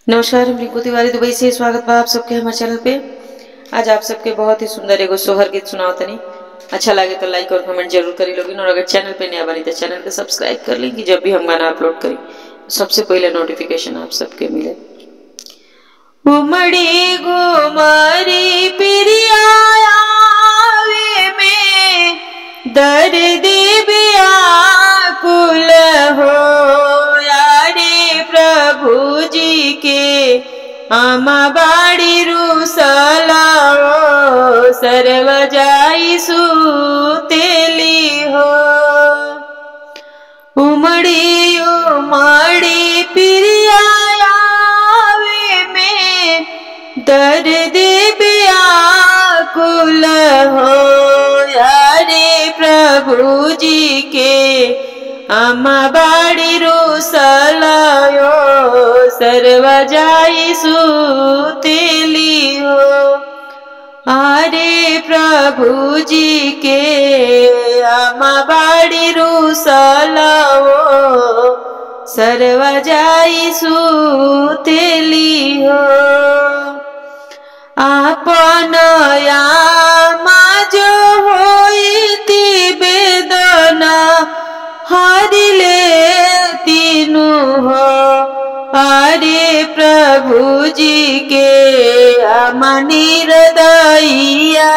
नमस्कार, हम रिंकू तिवारी दुबई से स्वागत बा आप सबके हमारे चैनल पे। आज आप सबके बहुत ही सुंदर एगो सोहर गीत सुनाओ तनी। अच्छा लगे तो लाइक और कमेंट जरूर करी लोगिन, और अगर चैनल पे नया बनी तो चैनल को सब्सक्राइब कर ली कि जब भी हम गाना अपलोड करी सबसे पहले नोटिफिकेशन आप सबके मिले। उमड़ी घुमरी प्रियावे में दर्द व्याकुल हो, यारे प्रभु जी के आमा बाड़ी रूसला सर्व जाई सुतेली हो। उमड़ी उमड़ी प्रियावे में दर्द व्याकुल हो, यारे प्रभु जी के आमा बाड़ी रूसलायो सर्व जाई सुतेली हो। आरे प्रभु जी के आमा बाड़ी रूसलाओ सर्व जाई सुतेली हो। आपन आमा जो होइती बेदना हरिले तीनु हो, आरे प्रभु जी के आमा निर्दयिया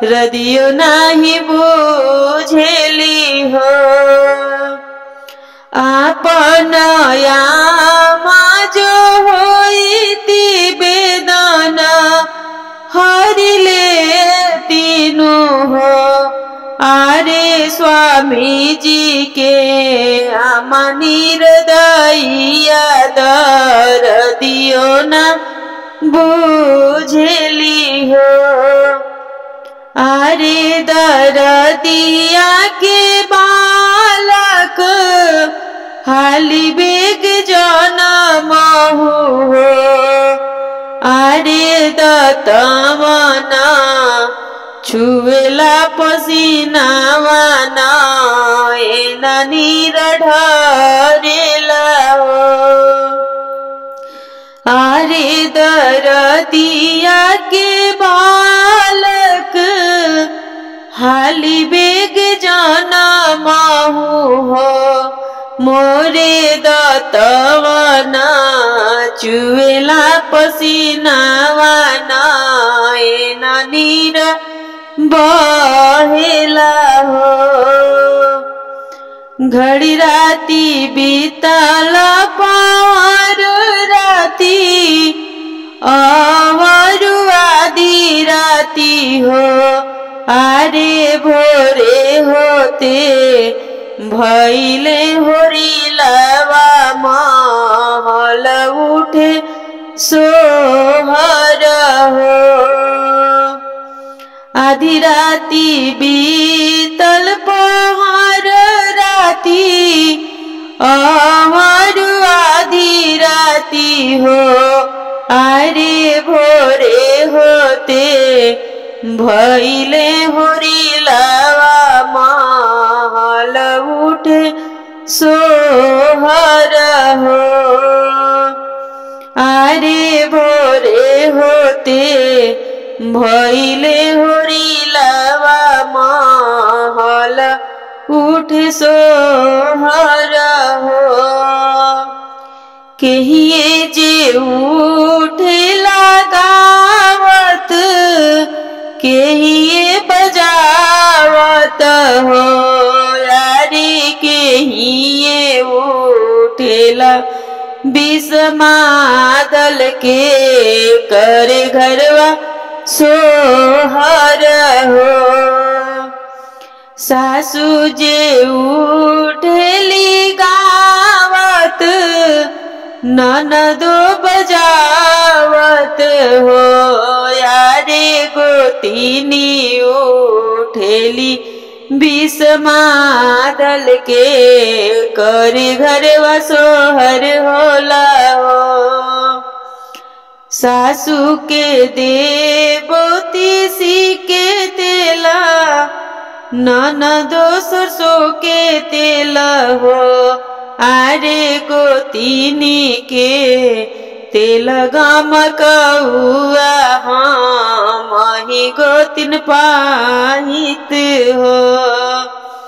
हृदय नाही बुझेली हो। आपन आमा जो होइती बेदना हरिले तीनु हो, आरे स्वामी जी के आमा निर्दयिया दर्दियो न बुझेली हो। आरे दर्दिया के बालक हाली बेग जनमहु हो, आरे दतमना छुएला पसीनावाना एना नीर ढरेला हो। आरे दर्दिया के बालक हाली बेग जनमहु हो, मोरे दतवना चुएला पसीनावाना एना नीर बहेला हो। घड़ी राती बीतल पार राती अवरु आधी राती हो, आरे भोरे होते भैले होरिलवा महल उठे सोहर हो। आधी राती बीतल पहर राती अमरु आधी राती हो, आरे भोरे होते भैले होरिलवा महल उठे सोहर हो। आरे भोरे होते भैले होरिलवा महल उठे सोहर हो। कहिए जे उठेला गावत कहिए बजावत हो, यारे कहिए उठेला बिसमादल के करे घरवा सोहर हो। सासू जे उठेली गावत ननदो बजावत हो, यारे गोतिनी उठेली बिसमादल के करे घरवा सोहर होला हो। सासू के देवती सी के तेला ननदो सरसों के तेल हो, अरे गोतिनी के तेल गमकौआ हम ही गोतिन पाहित हो।